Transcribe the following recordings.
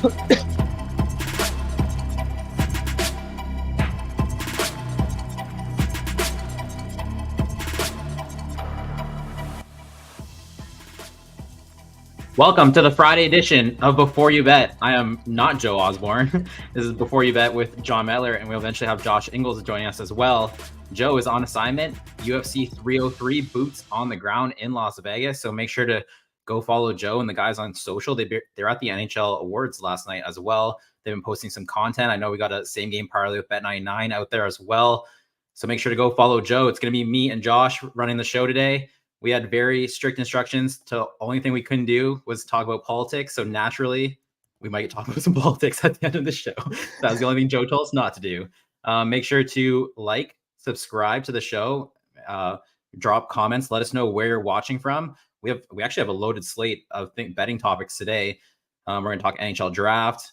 Welcome to the Friday edition of Before You Bet. I am not Joe Osborne. This is Before You Bet with Jon Metler, and we'll eventually have Josh Inglis joining us as well. Joe is on assignment, UFC 303, boots on the ground in Las Vegas. So make sure to go follow Joe and the guys on social. They're at the NHL Awards last night as well. They've been posting some content. I know we got a same game parlay with Bet99 out there as well. So make sure to go follow Joe. It's going to be me and Josh running the show today. We had very strict instructions to only thing we couldn't do was talk about politics. So naturally, we might talk about some politics at the end of the show. That was the only thing Joe told us not to do. Make sure to like, subscribe to the show, drop comments, let us know where you're watching from. We actually have a loaded slate of betting topics today. We're going to talk NHL Draft,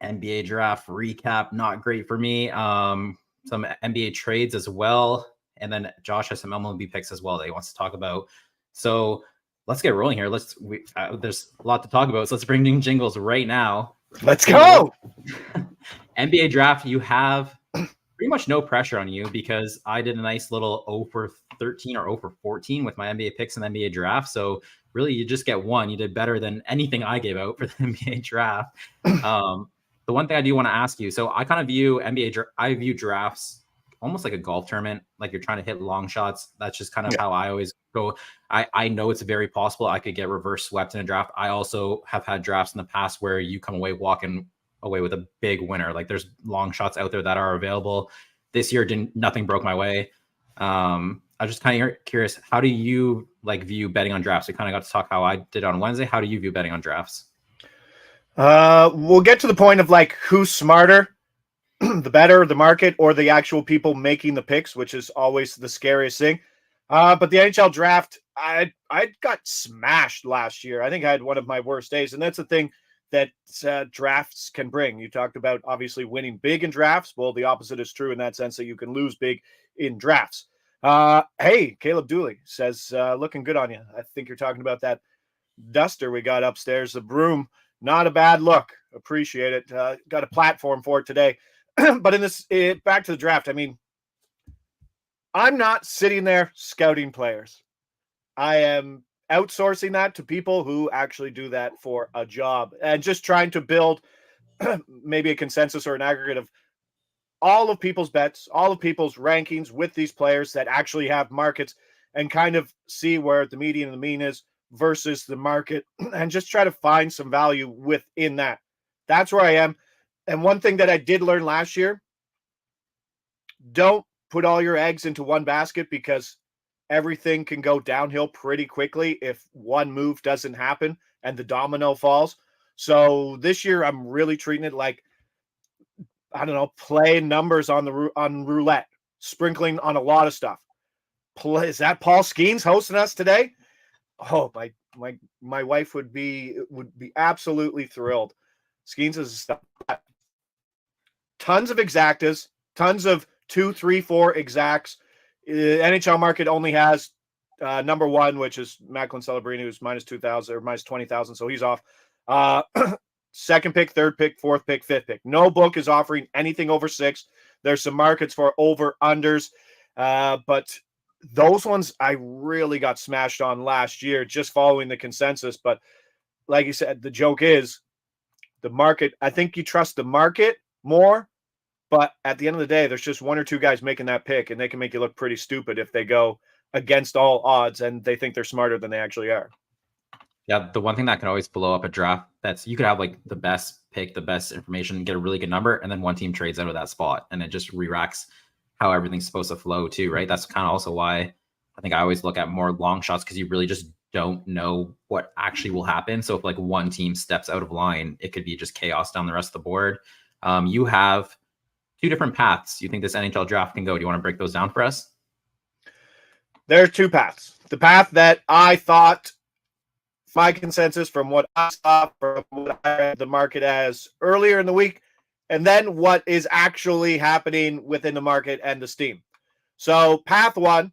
NBA Draft recap, not great for me. Some NBA trades as well. And then Josh has some MLB picks as well that he wants to talk about. So let's get rolling here. There's a lot to talk about. So let's bring in jingles right now. Let's go. NBA Draft, you have pretty much no pressure on you because I did a nice little 0 for 13 or 0 for 14 with my NBA picks and NBA Draft. So really, you just get one. You did better than anything I gave out for the NBA Draft. The one thing I do want to ask you, so I kind of view I view drafts almost like a golf tournament, like you're trying to hit long shots. That's just kind of how I always go. I know it's very possible I could get reverse swept in a draft. I also have had drafts in the past where you come away walking away with a big winner. Like there's long shots out there that are available. This year, nothing broke my way. I was just kind of curious, how do you view betting on drafts? We kind of got to talk how I did on Wednesday. How do you view betting on drafts? We'll get to the point of who's smarter. The better the market or the actual people making the picks, which is always the scariest thing. But the NHL Draft, I got smashed last year. I think I had one of my worst days, and that's the thing that drafts can bring. You talked about obviously winning big in drafts. Well, the opposite is true in that sense that you can lose big in drafts. Hey, Caleb Dooley says, looking good on you. I think you're talking about that duster we got upstairs, the broom. Not a bad look. Appreciate it. Got a platform for it today. But back to the draft, I mean, I'm not sitting there scouting players. I am outsourcing that to people who actually do that for a job and just trying to build maybe a consensus or an aggregate of all of people's bets, all of people's rankings with these players that actually have markets and kind of see where the median and the mean is versus the market and just try to find some value within that. That's where I am. And one thing that I did learn last year, don't put all your eggs into one basket because everything can go downhill pretty quickly if one move doesn't happen and the domino falls. So this year I'm really treating it like, I don't know, playing numbers on roulette, sprinkling on a lot of stuff. Is that Paul Skeens hosting us today? Oh, my wife would be absolutely thrilled. Skeens is stuff. Tons of exactas, tons of 2, 3, 4 exacts. NHL market only has number one, which is Macklin Celebrini, who's minus 2,000 or minus 20,000, so he's off. Second pick, third pick, fourth pick, fifth pick. No book is offering anything over 6. There's some markets for over unders, but those ones I really got smashed on last year, just following the consensus. But like you said, the joke is the market. I think you trust the market more, but at the end of the day, there's just 1 or 2 guys making that pick, and they can make you look pretty stupid if they go against all odds and they think they're smarter than they actually are. Yeah, the one thing that can always blow up a draft, you could have the best pick, the best information, get a really good number, and then one team trades out of that spot, and it just re-racks how everything's supposed to flow too, right? That's kind of also why I think I always look at more long shots, because you really just don't know what actually will happen. So if one team steps out of line, it could be just chaos down the rest of the board. You have 2 different paths you think this NHL draft can go. Do you want to break those down for us? There's 2 paths. The path that I thought, my consensus from what I saw, from what I read the market as earlier in the week, and then what is actually happening within the market and the steam. So path 1,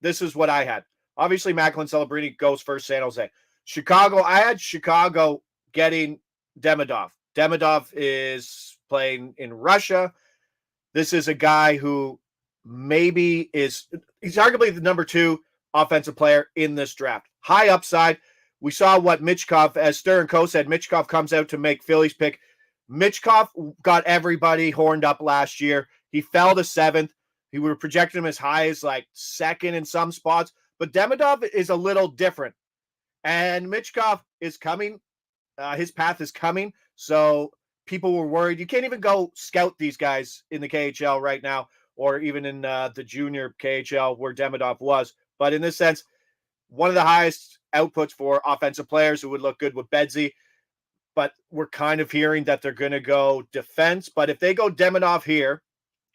this is what I had. Obviously, Macklin Celebrini goes first, San Jose. Chicago, I had Chicago getting Demidov. Demidov is playing in Russia. This is a guy who maybe he's arguably the number 2 offensive player in this draft. High upside. We saw what Michkov, as Stern Co said, Michkov comes out to make Philly's pick. Michkov got everybody horned up last year. He fell to 7th. We were projecting him as high as like 2nd in some spots. But Demidov is a little different. And Michkov is coming. His path is coming. So people were worried. You can't even go scout these guys in the KHL right now, or even in the junior KHL where Demidov was. But in this sense, one of the highest outputs for offensive players who would look good with Bedsy. But we're kind of hearing that they're going to go defense. But if they go Demidov here,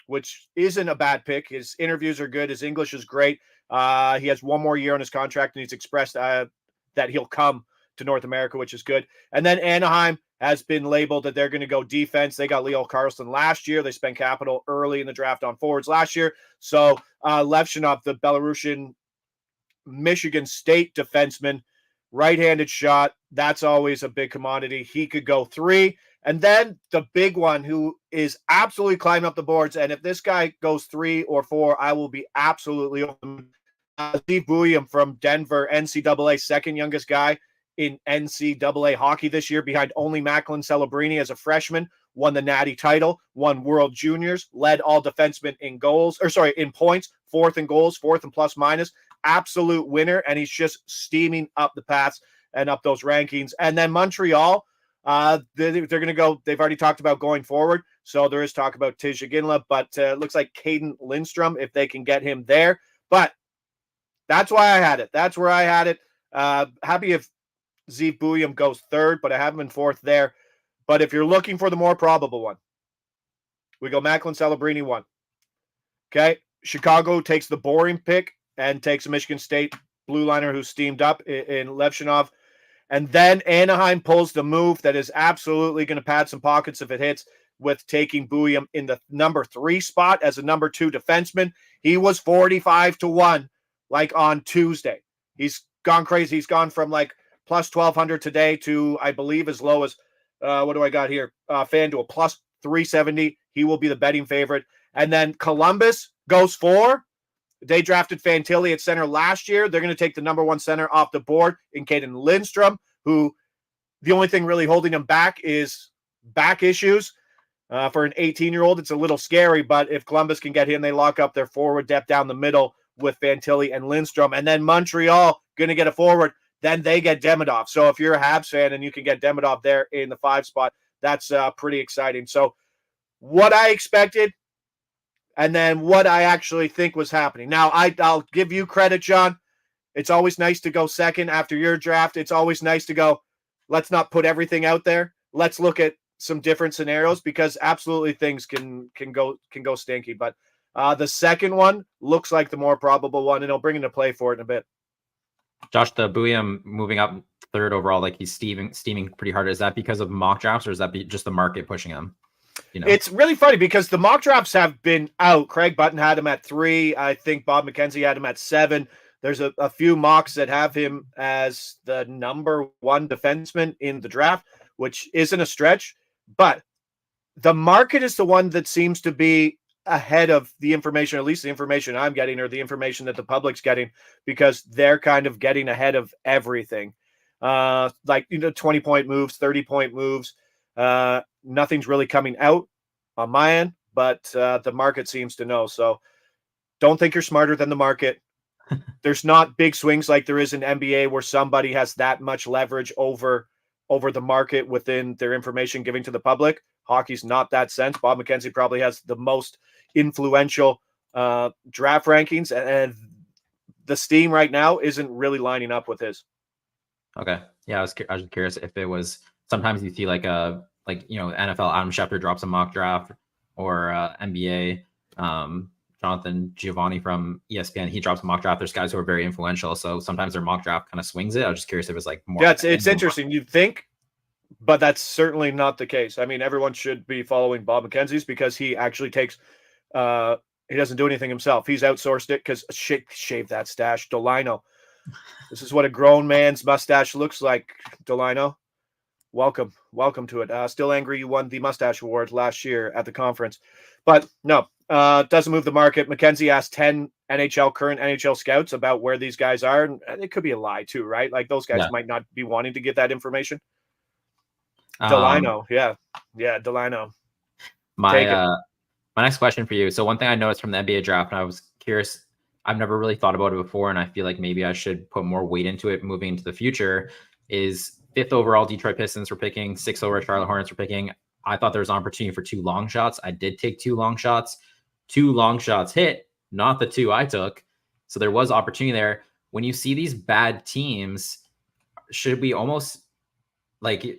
which isn't a bad pick, his interviews are good. His English is great. He has one more year on his contract, and he's expressed that he'll come to North America, which is good. And then Anaheim has been labeled that they're going to go defense. They got Leo Carlson last year. They spent capital early in the draft on forwards last year. So Levshinov, the Belarusian Michigan State defenseman, right-handed shot. That's always a big commodity. He could go 3. And then the big one who is absolutely climbing up the boards. And if this guy goes 3 or 4, I will be absolutely open. Steve Buium from Denver, NCAA, second youngest guy in NCAA hockey this year, behind only Macklin Celebrini as a freshman, won the Natty title, won World Juniors, led all defensemen in in points, 4th in goals, 4th in plus minus, absolute winner. And he's just steaming up the paths and up those rankings. And then Montreal, they're going to go, they've already talked about going forward. So there is talk about Tij Ginla, but it looks like Caden Lindstrom, if they can get him there. But that's why I had it. That's where I had it. Happy if Steve Buium goes 3rd, but I have him in 4th there. But if you're looking for the more probable one, we go Macklin Celebrini 1. Okay. Chicago takes the boring pick and takes a Michigan State blue liner who's steamed up in Levshinov. And then Anaheim pulls the move that is absolutely going to pad some pockets if it hits, with taking Buium in the number 3 spot as a number 2 defenseman. He was 45-1 like on Tuesday. He's gone crazy. He's gone from like plus 1,200 today to, I believe, as low as, what do I got here? FanDuel, plus 370. He will be the betting favorite. And then Columbus goes 4. They drafted Fantilli at center last year. They're going to take the number 1 center off the board in Caden Lindstrom, who the only thing really holding him back is back issues. For an 18-year-old, it's a little scary, but if Columbus can get him, they lock up their forward depth down the middle with Fantilli and Lindstrom. And then Montreal going to get a forward. Then they get Demidov. So if you're a Habs fan and you can get Demidov there in the 5 spot, that's pretty exciting. So what I expected, and then what I actually think was happening. Now, I'll give you credit, John. It's always nice to go second after your draft. It's always nice to go, let's not put everything out there. Let's look at some different scenarios, because absolutely things can go stinky. But the second one looks like the more probable one, and I'll bring into play for it in a bit. Josh, the Buium moving up 3rd overall, like he's steaming pretty hard. Is that because of mock drafts, or is that just the market pushing him? You know, it's really funny because the mock drafts have been out. Craig Button had him at 3. I think Bob McKenzie had him at 7. There's a few mocks that have him as the number 1 defenseman in the draft, which isn't a stretch. But the market is the one that seems to be ahead of the information, at least the information I'm getting, or the information that the public's getting, because they're kind of getting ahead of everything. 20-point moves, 30-point moves. Nothing's really coming out on my end, but the market seems to know. So don't think you're smarter than the market. There's not big swings like there is in NBA where somebody has that much leverage over the market within their information giving to the public. Hockey's not that sense. Bob McKenzie probably has the most influential draft rankings, and the steam right now isn't really lining up with his. Okay. Yeah, I was just curious if it was, sometimes you see like NFL Adam Schefter drops a mock draft, or NBA Jonathan Giovanni from ESPN, he drops a mock draft. There's guys who are very influential, so sometimes their mock draft kind of swings it. I was just curious if it was like more. Yeah, it's interesting. You'd think, but that's certainly not the case. I mean, everyone should be following Bob McKenzie's, because he actually takes he doesn't do anything himself. He's outsourced it, because shave that stash, Dolino. This is what a grown man's mustache looks like, Dolino. welcome to it. Still angry you won the Mustache Award last year at the conference. But no, doesn't move the market. Mackenzie asked 10 current NHL scouts about where these guys are. And it could be a lie too, right? Like those guys might not be wanting to get that information. Delino, yeah. Delino. My next question for you. So one thing I noticed from the NBA draft, and I was curious, I've never really thought about it before, and I feel like maybe I should put more weight into it moving into the future, is 5th overall Detroit Pistons were picking, 6th overall Charlotte Hornets were picking. I thought there was an opportunity for 2 long shots. I did take 2 long shots. 2 long shots hit, not the 2 I took. So there was opportunity there. When you see these bad teams, should we almost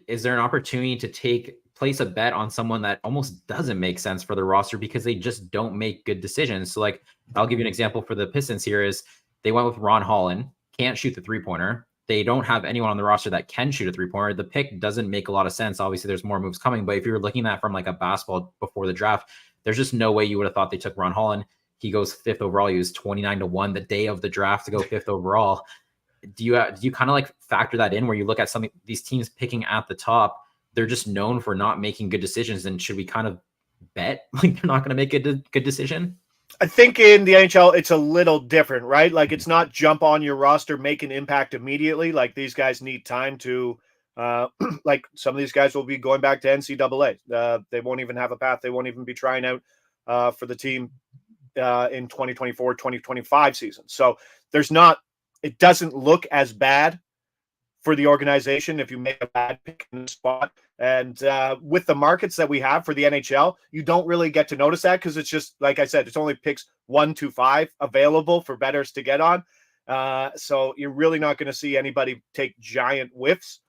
is there an opportunity to place a bet on someone that almost doesn't make sense for the roster because they just don't make good decisions? So I'll give you an example for the Pistons here is they went with Ron Holland, can't shoot the 3-pointer. They don't have anyone on the roster that can shoot a 3-pointer. The pick doesn't make a lot of sense. Obviously, there's more moves coming, but if you were looking at from a basketball before the draft, there's just no way you would have thought they took Ron Holland. He goes 5th overall. He was 29-1 the day of the draft to go 5th overall. Do you kind of factor that in where you look at some of these teams picking at the top, they're just known for not making good decisions, and should we kind of bet they're not going to make a good decision? I think in the NHL, it's a little different, right? It's not jump on your roster, make an impact immediately. These guys need time to, some of these guys will be going back to NCAA. They won't even have a path. They won't even be trying out for the team in 2024, 2025 season. So it doesn't look as bad for the organization if you make a bad pick in the spot. And with the markets that we have for the NHL, you don't really get to notice that because it's just, like I said, it's only picks 1 to 5 available for bettors to get on. So you're really not going to see anybody take giant whiffs.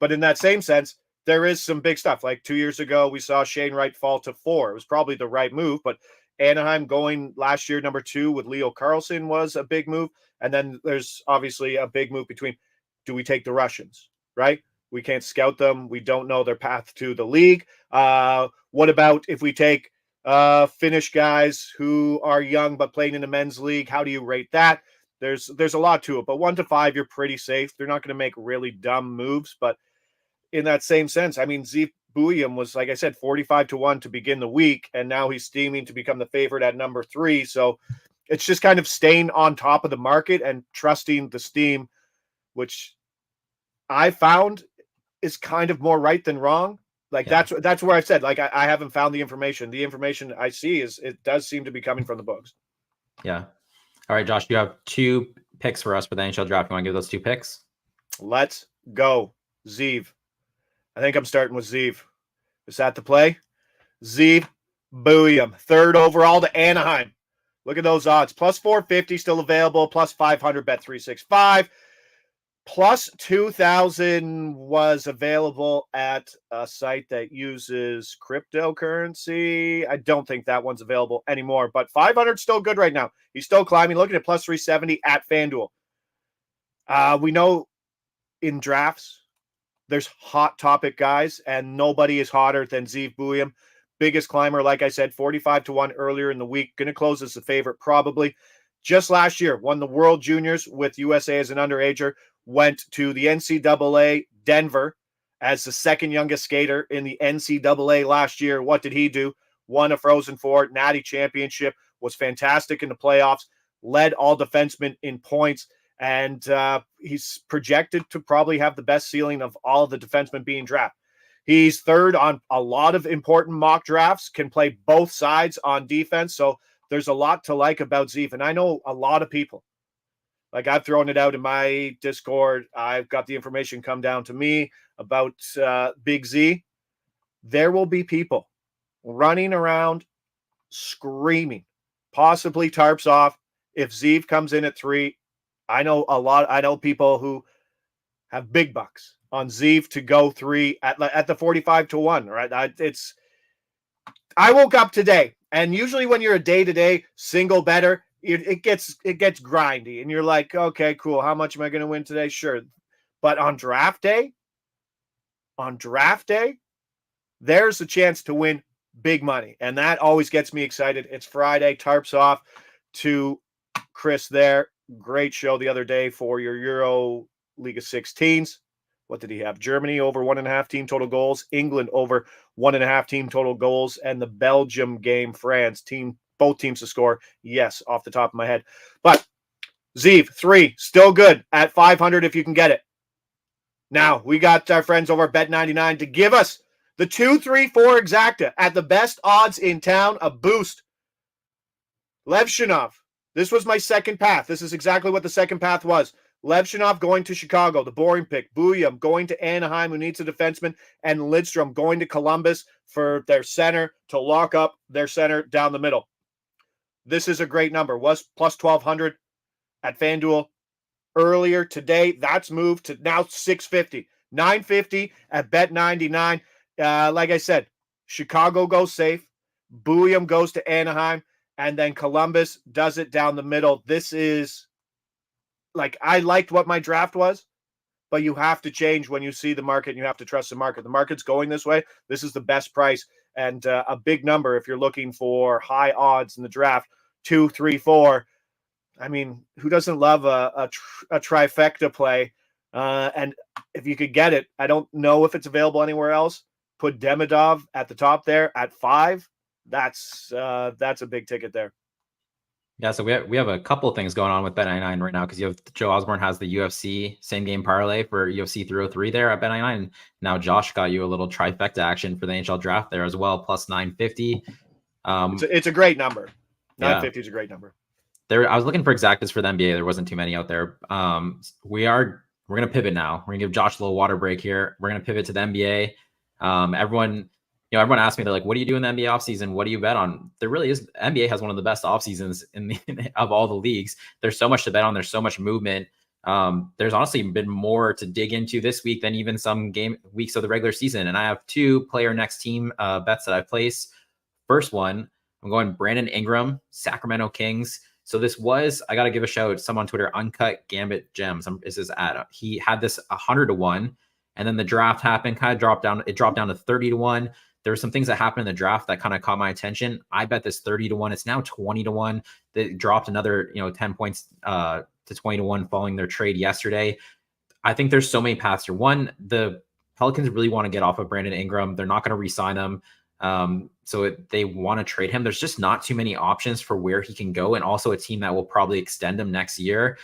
But in that same sense, there is some big stuff. 2 years ago, we saw Shane Wright fall to 4. It was probably the right move, but Anaheim going last year, number 2 with Leo Carlson was a big move. And then there's obviously a big move between, do we take the Russians, right? We can't scout them. We don't know their path to the league. What about if we take Finnish guys who are young but playing in the men's league? How do you rate that? There's a lot to it, but 1 to 5, you're pretty safe. They're not going to make really dumb moves, but in that same sense, I mean, Zeev Buium was, like I said, 45-1 to begin the week, and now he's steaming to become the favorite at number 3. So it's just kind of staying on top of the market and trusting the steam, which I found is kind of more right than wrong. That's where I said, I haven't found the information. The information I see it does seem to be coming from the books. Yeah. All right, Josh, you have 2 picks for us for the NHL draft. You want to give those 2 picks? Let's go. Zeev. I think I'm starting with Zeev. Is that the play? Zeev Buium, 3rd overall to Anaheim. Look at those odds. Plus 450 still available. Plus 500 bet 365. Plus 2,000 was available at a site that uses cryptocurrency. I don't think that one's available anymore, but 500 still good right now. He's still climbing. Looking at plus 370 at FanDuel. We know in drafts, there's hot topic guys, and nobody is hotter than Zeev Buium. Biggest climber, like I said, 45-1 earlier in the week. Going to close as the favorite probably. Just last year, won the World Juniors with USA as an underager. Went to the NCAA Denver as the 2nd youngest skater in the NCAA last year. What did he do? Won a Frozen Four, Natty Championship, was fantastic in the playoffs, led all defensemen in points, and he's projected to probably have the best ceiling of all of the defensemen being drafted. He's 3rd on a lot of important mock drafts, can play both sides on defense, so there's a lot to like about Zeev, and I know a lot of people. I've thrown it out in my Discord. I've got the information come down to me about Big Z. There will be people running around screaming, possibly tarps off. If Zeev comes in at 3, I know people who have big bucks on Zeev to go 3 at the 45-1, right? I woke up today, and usually when you're a day-to-day single bettor, it gets grindy, and you're like, okay, cool. How much am I going to win today? Sure. But on draft day, there's a chance to win big money. And that always gets me excited. It's Friday, tarps off to Chris there. Great show the other day for your Euro League of 16s. what did he have? Germany over 1.5 team total goals, England over 1.5 team total goals, and the Belgium game, France both teams to score. Yes, off the top of my head. But Zeev, 3, still good at 500 if you can get it. Now, we got our friends over at Bet99 to give us the 2-3-4 exacta at the best odds in town, a boost. Levshinov, this was my second path. This is exactly what the second path was. Levshinov going to Chicago, the boring pick. Buyam going to Anaheim, who needs a defenseman. And Lidstrom going to Columbus for their center to lock up their center down the middle. This is a great number. Was plus 1,200 at FanDuel earlier today. That's moved to now 650. 950 at Bet99. Like I said, Chicago goes safe. Buyam goes to Anaheim. And then Columbus does it down the middle. This is... Like, I liked what my draft was, but you have to change when you see the market and you have to trust the market. The market's going this way. This is the best price and a big number if you're looking for high odds in the draft. 2, 3, 4. I mean, who doesn't love a trifecta play? And if you could get it, I don't know if it's available anywhere else. Put Demidov at the top there at 5. That's a big ticket there. Yeah, so we have a couple of things going on with Bet99 right now because you have Joe Osborne has the UFC same game parlay for UFC 303 there at Bet99. And now Josh got you a little trifecta action for the NHL draft there as well, plus 950. It's a great number. 950 is a great number. I was looking for exactas for the NBA. There wasn't too many out there. We're gonna pivot now. We're gonna give Josh a little water break here. We're gonna pivot to the NBA. Everyone asked me, they're like, what do you do in the NBA offseason? What do you bet on? There really is. NBA has one of the best off seasons of all the leagues. There's so much to bet on. There's so much movement. There's honestly been more to dig into this week than even some game weeks of the regular season. And I have 2 player next team bets that I've placed. First one, I'm going Brandon Ingram, Sacramento Kings. So this was, I got to give a shout out to someone on Twitter, Uncut Gambit Gems. Is his ad. He had this 100-1, and then the draft happened, kind of dropped down. It dropped down to 30-1. There were some things that happened in the draft that kind of caught my attention. I bet this 30-1. It's now 20-1. They dropped another, 10 points to 20-1 following their trade yesterday. I think there's so many paths here. One, the Pelicans really want to get off of Brandon Ingram. They're not going to re-sign him. They want to trade him. There's just not too many options for where he can go, and also a team that will probably extend him next year.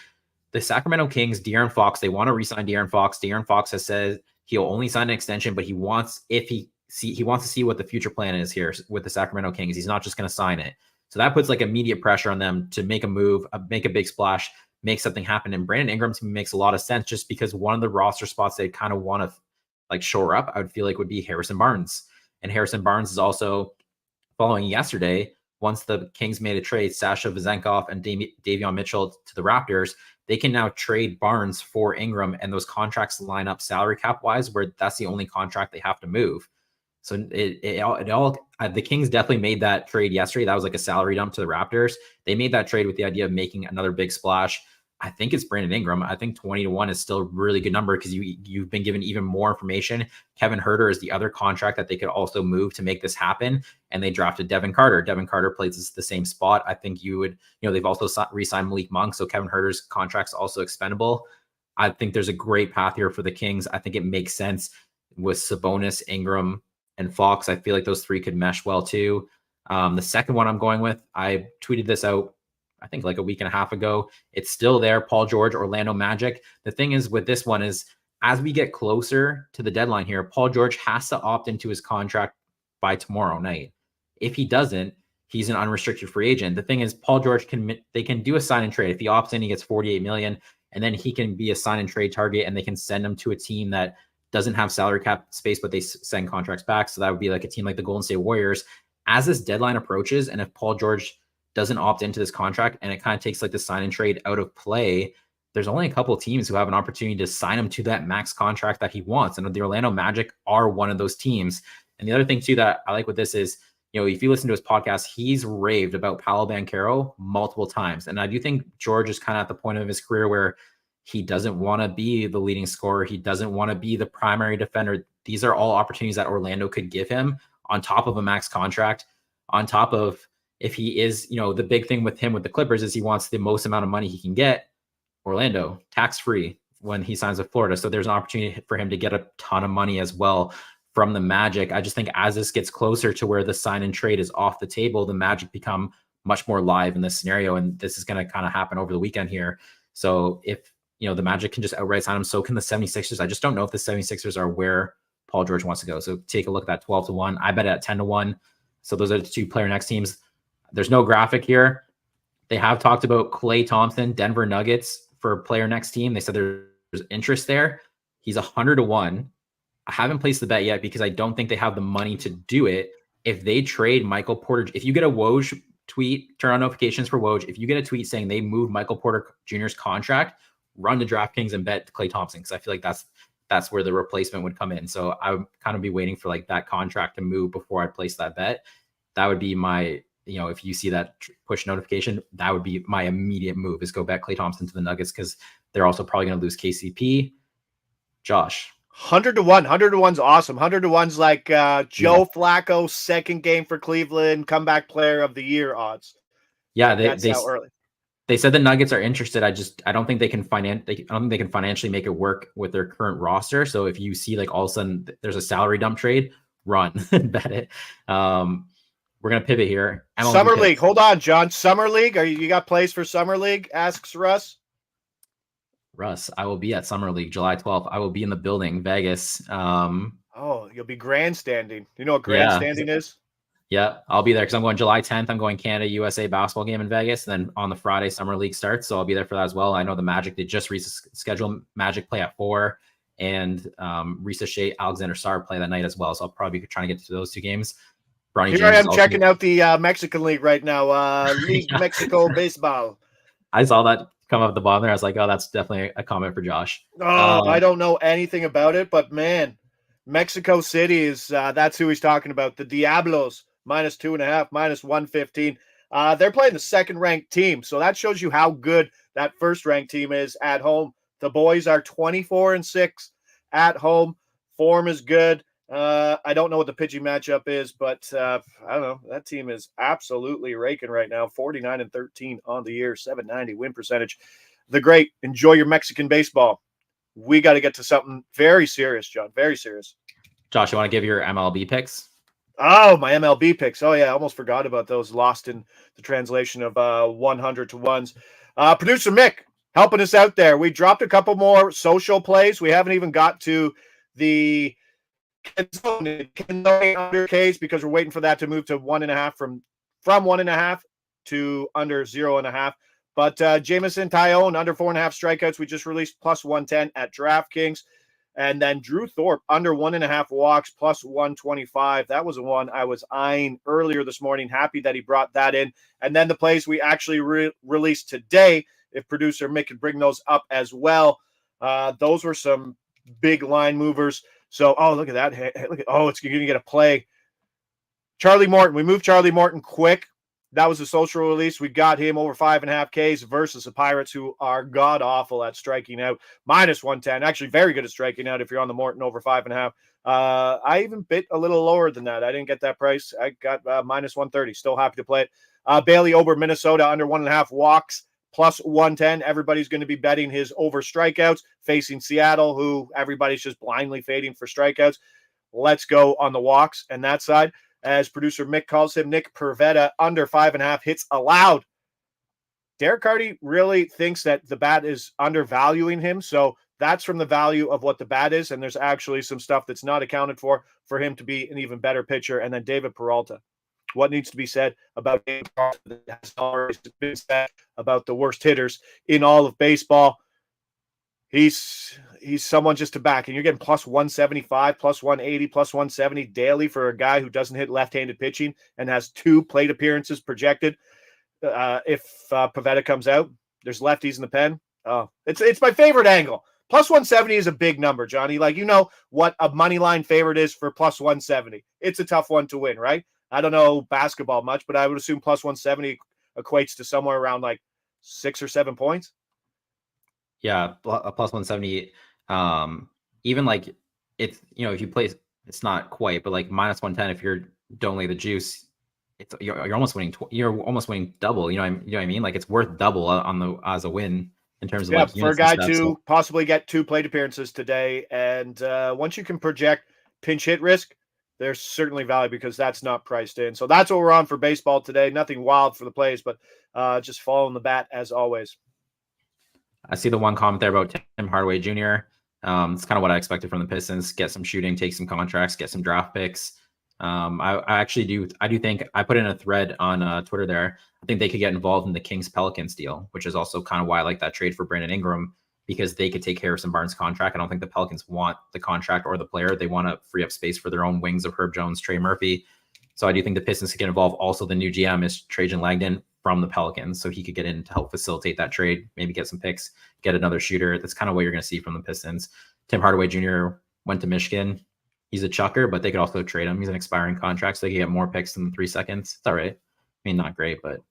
The Sacramento Kings, De'Aaron Fox, they want to re-sign De'Aaron Fox. De'Aaron Fox has said he'll only sign an extension, but he wants to see what the future plan is here with the Sacramento Kings. He's not just going to sign it. So that puts like immediate pressure on them to make a move, make a big splash, make something happen. And Brandon Ingram to me makes a lot of sense just because one of the roster spots they kind of want to like shore up, I would feel like would be Harrison Barnes. And Harrison Barnes is also following yesterday. Once the Kings made a trade, Sasha Vezenkov and Davion Mitchell to the Raptors, they can now trade Barnes for Ingram, and those contracts line up salary cap wise, where that's the only contract they have to move. So the Kings definitely made that trade yesterday. That was like a salary dump to the Raptors. They made that trade with the idea of making another big splash. I think it's Brandon Ingram. I think 20-1 is still a really good number because you've been given even more information. Kevin Huerter is the other contract that they could also move to make this happen. And they drafted Devin Carter. Devin Carter plays the same spot. I think they've also re-signed Malik Monk. So Kevin Huerter's contract's also expendable. I think there's a great path here for the Kings. I think it makes sense with Sabonis, Ingram, and Fox. I feel like those 3 could mesh well too. The second one I'm going with, I tweeted this out, I think like a week and a half ago. It's still there. Paul George, Orlando Magic. The thing is with this one is as we get closer to the deadline here, Paul George has to opt into his contract by tomorrow night. If he doesn't, he's an unrestricted free agent. The thing is Paul George they can do a sign and trade. If he opts in, he gets $48 million, and then he can be a sign and trade target, and they can send him to a team that doesn't have salary cap space, but they send contracts back. So that would be like a team like the Golden State Warriors. As this deadline approaches, and if Paul George doesn't opt into this contract and it kind of takes like the sign and trade out of play, there's only a couple of teams who have an opportunity to sign him to that max contract that he wants. And the Orlando Magic are one of those teams. And the other thing too that I like with this is, if you listen to his podcast, he's raved about Paolo Banchero multiple times. And I do think George is kind of at the point of his career where he doesn't want to be the leading scorer. He doesn't want to be the primary defender. These are all opportunities that Orlando could give him on top of a max contract, on top of if he is, the big thing with him with the Clippers is he wants the most amount of money he can get. Orlando, tax-free, when he signs with Florida. So there's an opportunity for him to get a ton of money as well from the Magic. I just think as this gets closer to where the sign and trade is off the table, the Magic become much more live in this scenario. And this is going to kind of happen over the weekend here. So if, the Magic can just outright sign him, so can the 76ers. I just don't know if the 76ers are where Paul George wants to go. So take a look at that 12-1. I bet it at 10-1. So those are the 2 player next teams. There's no graphic here. They have talked about Klay Thompson, Denver Nuggets for player next team. They said there's interest there. He's 100-1. I haven't placed the bet yet because I don't think they have the money to do it. If they trade Michael Porter, if you get a Woj tweet, turn on notifications for Woj. If you get a tweet saying they moved Michael Porter Jr.'s contract, run to DraftKings and bet Klay Thompson, because I feel like that's where the replacement would come in. So I would kind of be waiting for like that contract to move before I place that bet. That would be my, if you see that push notification, that would be my immediate move, is go bet Klay Thompson to the Nuggets, because they're also probably going to lose KCP. Josh. 100-1. 100-1's awesome. 100-1's like Joe Flacco, second game for Cleveland, comeback player of the year odds. Yeah, they said the Nuggets are interested. I don't think they can financially make it work with their current roster. So if you see like all of a sudden there's a salary dump trade, run and bet it. We're gonna pivot here. Summer League. Hold on, John. Summer League. You got plays for Summer League? Asks Russ. I will be at Summer League July 12th. I will be in the building, Vegas. You'll be grandstanding. You know what grandstanding is? Yeah, I'll be there because I'm going July 10th. I'm going Canada USA basketball game in Vegas. And then on the Friday, Summer League starts. So I'll be there for that as well. I know the Magic, they just rescheduled Magic play at 4, and Risa Shea, Alexander Sarr play that night as well. So I'll probably be trying to get to those 2 games. Here I am checking out the Mexican League right now. League Mexico Baseball. I saw that come up at the bottom there. I was like, oh, that's definitely a comment for Josh. I don't know anything about it, but man, Mexico City is that's who he's talking about. The Diablos. -2.5, -115. They're playing the second-ranked team, so that shows you how good that first-ranked team is at home. The boys are 24-6 at home. Form is good. I don't know what the pitching matchup is, but I don't know. That team is absolutely raking right now. 49-13 on the year, 790 win percentage. The great. Enjoy your Mexican baseball. We got to get to something very serious, John. Very serious. Josh, you want to give your MLB picks? Oh, my MLB picks. Oh, yeah. I almost forgot about those. Lost in the translation of 100-1s. Producer Mick helping us out there. We dropped a couple more social plays. We haven't even got to the under Ks because we're waiting for that to move to 1.5 from 1.5 to under 0.5. But Jameson Tyone under 4.5 strikeouts. We just released +110 at DraftKings. And then Drew Thorpe under 1.5 walks +125. That was the one I was eyeing earlier this morning. Happy that he brought that in. And then the plays we actually released today, if producer Mick could bring those up as well. Those were some big line movers. So, look at that. It's going to get a play. Charlie Morton. We moved Charlie Morton quick. That was a social release. We got him over 5.5 Ks versus the Pirates, who are god awful at striking out. -110. Actually, very good at striking out if you're on the Morton over 5.5. I even bit a little lower than that. I didn't get that price. I got -130. Still happy to play it. Bailey over Minnesota under 1.5 walks +110. Everybody's going to be betting his over strikeouts, facing Seattle, who everybody's just blindly fading for strikeouts. Let's go on the walks and that side. As producer Mick calls him, Nick Pervetta under 5.5 hits allowed. Derek Carty really thinks that the bat is undervaluing him. So that's from the value of what the bat is. And there's actually some stuff that's not accounted for him to be an even better pitcher. And then David Peralta. What needs to be said about David Peralta that has already been said about the worst hitters in all of baseball? He's someone just to back, and you're getting +175, +180, +170 daily for a guy who doesn't hit left-handed pitching and has 2 plate appearances projected. If Pavetta comes out, there's lefties in the pen. Oh, it's my favorite angle. +170 is a big number, Johnny. Like, you know what a money line favorite is for +170. It's a tough one to win, right? I don't know basketball much, but I would assume +170 equates to somewhere around like 6 or 7 points. Yeah, a +170. Even like it's, if you play, it's not quite, but like -110 if you're don't lay the juice, you're almost winning. You're almost winning double. You know what I mean? Like it's worth double on as a win in terms of Yeah, like for a units and guy stuff. to So possibly get 2 plate appearances today, and once you can project pinch hit risk, there's certainly value because that's not priced in. So that's what we're on for baseball today. Nothing wild for the plays, but just following the bat as always. I see the one comment there about Tim Hardaway Jr. It's kind of what I expected from the Pistons: get some shooting, take some contracts, get some draft picks. I actually do. I do think I put in a thread on Twitter there. I think they could get involved in the Kings Pelicans deal, which is also kind of why I like that trade for Brandon Ingram, because they could take Harrison Barnes' contract. I don't think the Pelicans want the contract or the player. They want to free up space for their own wings of Herb Jones, Trey Murphy. So I do think the Pistons could get involved. Also, the new GM is Trajan Langdon from the Pelicans, so he could get in to help facilitate that trade, maybe get some picks, get another shooter. That's kind of what you're going to see from the Pistons. Tim Hardaway Jr. went to Michigan. He's a chucker, but they could also trade him. He's an expiring contract, so they could get more picks than 3 seconds. It's all right. I mean, not great, but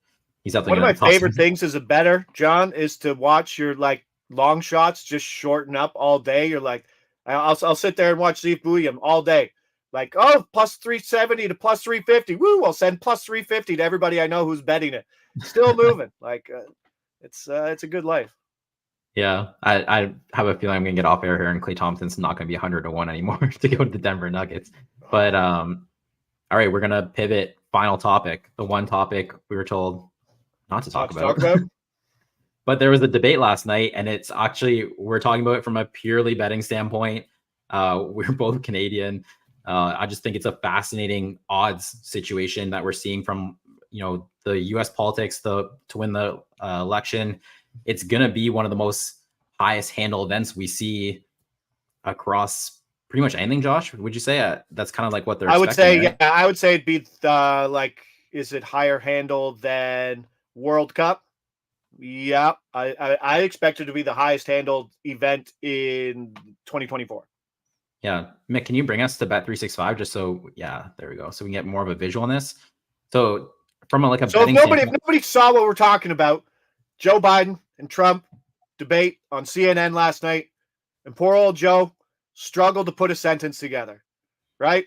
he's definitely One of my favorite toss things as a bettor, John, is to watch your like long shots just shorten up all day. You're like, I'll sit there and watch Steve William all day. Like, oh, plus 370 to plus 350. Woo, I'll send plus 350 to everybody I know who's betting it. Still moving. Like, it's a good life. Yeah, I have a feeling I'm gonna get off air here, and Klay Thompson's not gonna be 100-1 anymore to go to the Denver Nuggets. But all right, we're gonna pivot. Final topic, the one topic we were told not to talk about. But there was a debate last night, and it's actually we're talking about it from a purely betting standpoint. We're both Canadian. I just think it's a fascinating odds situation that we're seeing from the U.S. politics to win the election. It's gonna be one of the most highest handle events we see across pretty much anything. Josh, would you say that's kind of like what they're? I would say, right? yeah, I would say it'd be like, is it higher handle than World Cup? Yeah, I expect it to be the highest handled event in 2024. Yeah, Mick, can you bring us to Bet365 just so? Yeah, there we go. So we can get more of a visual on this. So from a if nobody saw what we're talking about, Joe Biden and Trump debate on CNN last night, and poor old Joe struggled to put a sentence together. Right?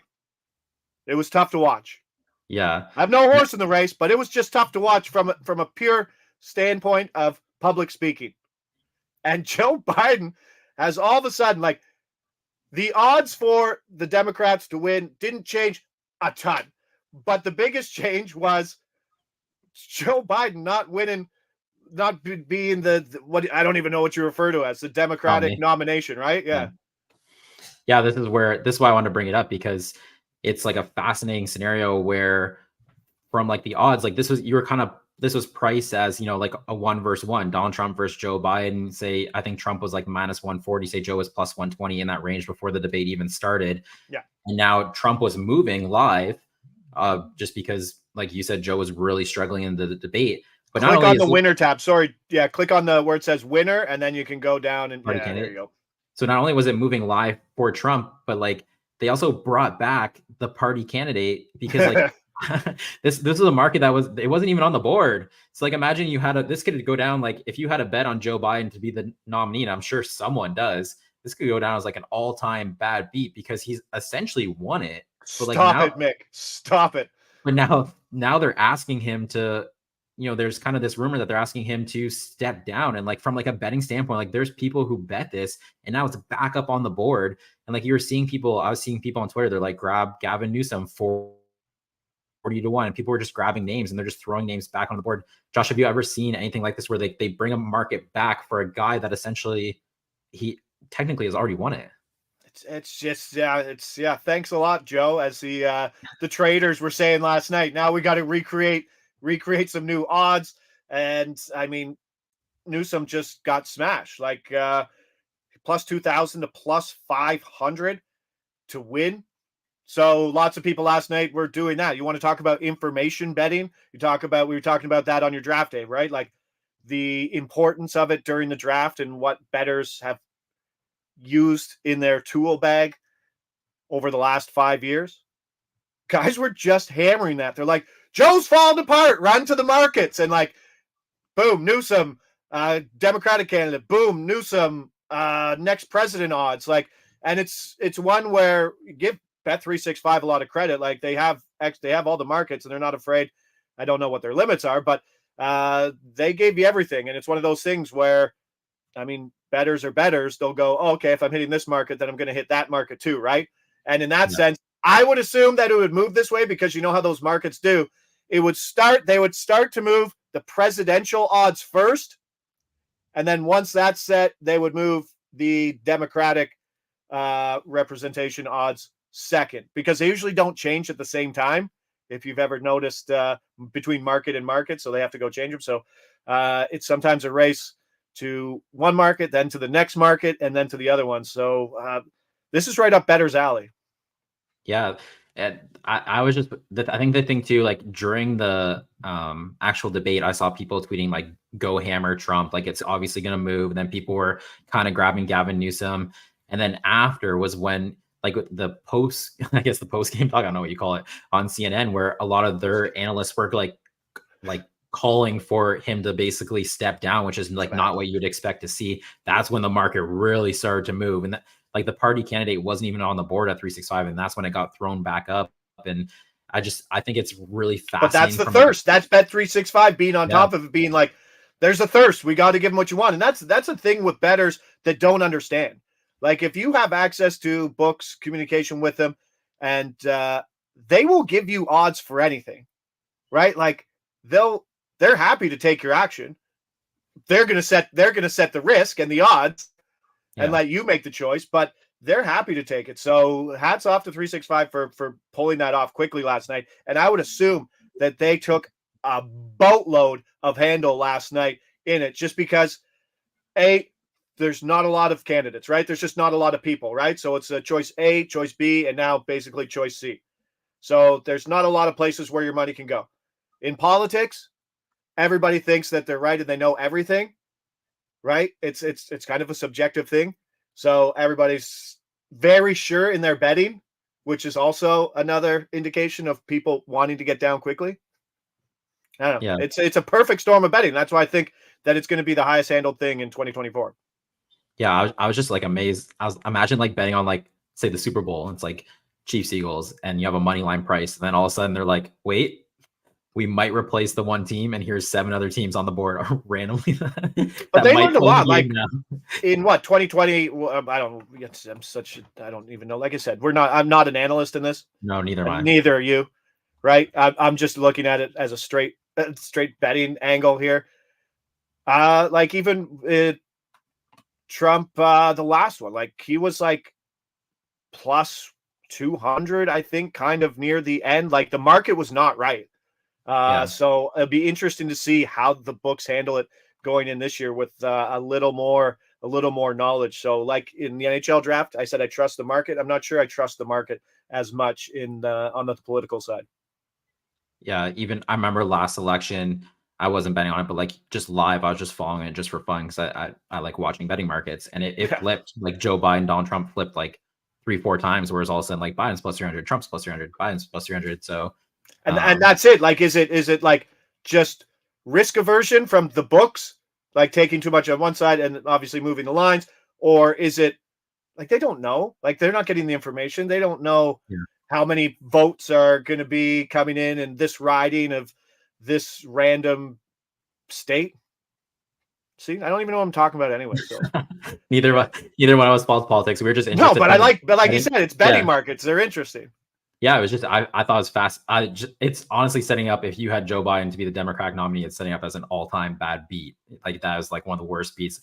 It was tough to watch. Yeah, I have no horse in the race, but it was just tough to watch from a pure standpoint of public speaking. And Joe Biden has all of a sudden, like, the odds for the Democrats to win didn't change a ton, but the biggest change was Joe Biden not winning, not being the what I don't even know what you refer to as the Democratic nomination, right? Yeah. This is why I wanted to bring it up, because it's like a fascinating scenario where from like the odds, like this was priced as, like a 1 versus 1, Donald Trump versus Joe Biden. Say, I think Trump was like minus 140, say Joe was plus 120 in that range before the debate even started. Yeah. And now Trump was moving live, just because, like you said, Joe was really struggling in the debate. But click on the winner tab. Sorry. Yeah. Click on the where it says winner, and then you can go down and there you go. So not only was it moving live for Trump, but like they also brought back the party candidate, because like this is a market that it wasn't even on the board. So like imagine this could go down, like if you had a bet on Joe Biden to be the nominee, and I'm sure someone does, this could go down as like an all-time bad beat, because he's essentially won it. But Stop it, Mick. Stop it. But now they're asking him to, there's kind of this rumor that they're asking him to step down. And like from like a betting standpoint, like there's people who bet this, and now it's back up on the board. And like I was seeing people on Twitter, they're like, grab Gavin Newsom for 40-1, and people were just grabbing names and they're just throwing names back on the board. Josh, have you ever seen anything like this where they bring a market back for a guy that essentially he technically has already won it? It's just thanks a lot, Joe. As the traders were saying last night, now we got to recreate some new odds. And I mean, Newsom just got smashed, like plus 2,000 to plus 500 to win. So lots of people last night were doing that. You want to talk about information betting? We were talking about that on your draft day, right? Like the importance of it during the draft and what bettors have used in their tool bag over the last 5 years. Guys were just hammering that. They're like, Joe's falling apart, run to the markets. And like, boom, Newsom, Democratic candidate, boom, Newsom, next president odds. Like, and it's one where you give Bet365 a lot of credit. Like they have all the markets and they're not afraid. I don't know what their limits are, but they gave you everything. And it's one of those things where I mean, bettors are bettors. They'll go, oh, okay, if I'm hitting this market, then I'm going to hit that market too, right? And in that sense, I would assume that it would move this way because you know how those markets do. They would start to move the presidential odds first. And then once that's set, they would move the Democratic representation odds second, because they usually don't change at the same time. If you've ever noticed between market and market, so they have to go change them. So it's sometimes a race to one market, then to the next market, and then to the other one. So this is right up bettor's alley. Yeah. And I was just, I think the thing too, like during the actual debate, I saw people tweeting like, go hammer Trump, like it's obviously going to move. And then people were kind of grabbing Gavin Newsom. And then after was when like the post, I guess the post game talk, I don't know what you call it, on CNN, where a lot of their analysts were like calling for him to basically step down, which is like not what you'd expect to see. That's when the market really started to move. And that, like the party candidate wasn't even on the board at 365. And that's when it got thrown back up. And I think it's really fascinating. But that's the thirst. That's Bet 365 being on top of it, being like, there's a thirst. We got to give them what you want. And that's a thing with bettors that don't understand. Like if you have access to books, communication with them, and they will give you odds for anything, right? Like they're happy to take your action. They're going to set the risk and the odds and let you make the choice, but they're happy to take it. So hats off to 365 for pulling that off quickly last night. And I would assume that they took a boatload of handle last night in it, just because there's not a lot of candidates, right? There's just not a lot of people, right? So it's a choice A, choice B, and now basically choice C. So there's not a lot of places where your money can go. In politics, everybody thinks that they're right and they know everything, right? It's kind of a subjective thing. So everybody's very sure in their betting, which is also another indication of people wanting to get down quickly. I don't know. Yeah. It's a perfect storm of betting. That's why I think that it's going to be the highest handled thing in 2024. Yeah, I was just like amazed. Imagine like betting on like say the Super Bowl, and it's like Chiefs Eagles, and you have a money line price, and then all of a sudden they're like, wait, we might replace the one team, and here's 7 other teams on the board randomly. But they learned a lot. Like in what 2020, I don't even know. Like I said, I'm not an analyst in this. No, neither am I. Neither are you, right? I'm just looking at it as a straight betting angle here. Like even Trump, the last one, like he was like plus 200, I think, kind of near the end. Like the market was not right. So it'll be interesting to see how the books handle it going in this year with a little more knowledge. So like in the NHL draft, I said I trust the market. I'm not sure I trust the market as much on the political side. Yeah, even I remember last election, I wasn't betting on it, but like just live, I was just following it just for fun because I like watching betting markets, and it flipped. Like Joe Biden, Donald Trump flipped like 3-4 times, whereas all of a sudden like Biden's plus 300, Trump's plus 300, Biden's plus 300. So and that's it. Like is it like just risk aversion from the books, like taking too much on one side and obviously moving the lines, or is it like they don't know, like they're not getting the information, they don't know how many votes are going to be coming in this riding of this random state? See, I don't even know what I'm talking about anyway. So neither one of us follows politics. We were just interested. No, but like you said, it's betting markets. They're interesting. Yeah, it was just I thought it was fast. It's honestly setting up, if you had Joe Biden to be the Democratic nominee, it's setting up as an all-time bad beat. Like that was like one of the worst beats.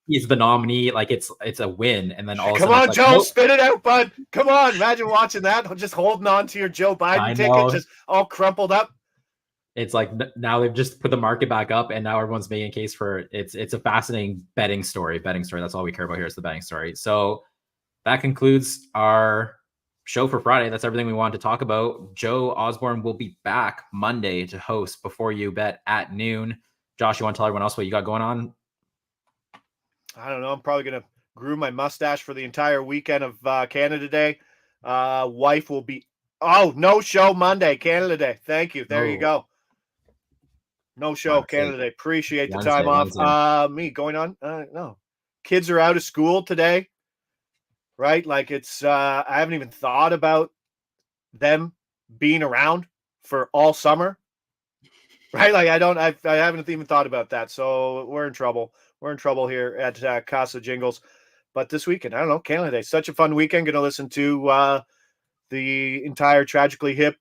He's the nominee, like it's a win, and then all. Come on, Joe, nope. Spit it out, bud. Come on, imagine watching that, just holding on to your Joe Biden ticket, just all crumpled up. It's like now they've just put the market back up, and now everyone's making a case for it. It's a fascinating betting story. That's all we care about here is the betting story. So that concludes our show for Friday. That's everything we wanted to talk about. Joe Osborne will be back Monday to host Before You Bet at noon. Josh, you want to tell everyone else what you got going on? I don't know. I'm probably going to groom my mustache for the entire weekend of Canada Day. Wife will be... Oh, no show Monday, Canada Day. Thank you. There you go. No show, Canada Day. Appreciate the time off. Me going on? No. Kids are out of school today, right? Like it's... I haven't even thought about them being around for all summer, right? Like I haven't even thought about that. So we're in trouble. we're in trouble here at Casa Jingles. But this weekend, I don't know, Canada Day, such a fun weekend. Going to listen to the entire Tragically Hip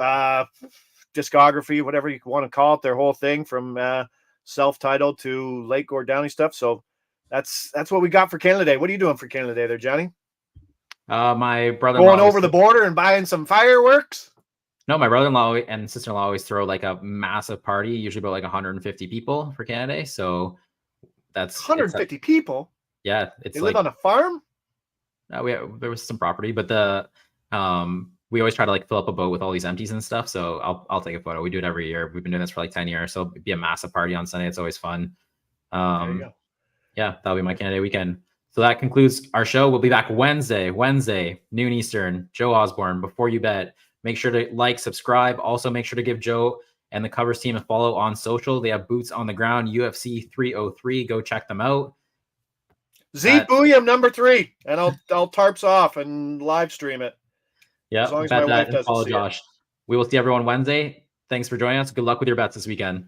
discography, whatever you want to call it, their whole thing from self-titled to late Gord Downie stuff. So that's what we got for Canada Day. What are you doing for Canada Day there, Johnny? My brother going over the border and buying some fireworks. No, my brother-in-law and sister-in-law always throw like a massive party, usually about like 150 people for Canada Day. So that's 150 people. Yeah, they live on a farm. There was some property, but we always try to like fill up a boat with all these empties and stuff. So I'll take a photo. We do it every year. We've been doing this for like 10 years. So it'd be a massive party on Sunday. It's always fun. There you go. Yeah, that'll be my Canada Day weekend. So that concludes our show. We'll be back Wednesday, noon Eastern. Joe Osborne, Before You Bet. Make sure to like, subscribe. Also, make sure to give Joe and the Covers team a follow on social. They have boots on the ground, UFC 303. Go check them out. Booyam number 3, and I'll tarps off and live stream it. Yeah, as long as my wife doesn't follow see Josh. it. We will see everyone Wednesday. Thanks for joining us. Good luck with your bets this weekend.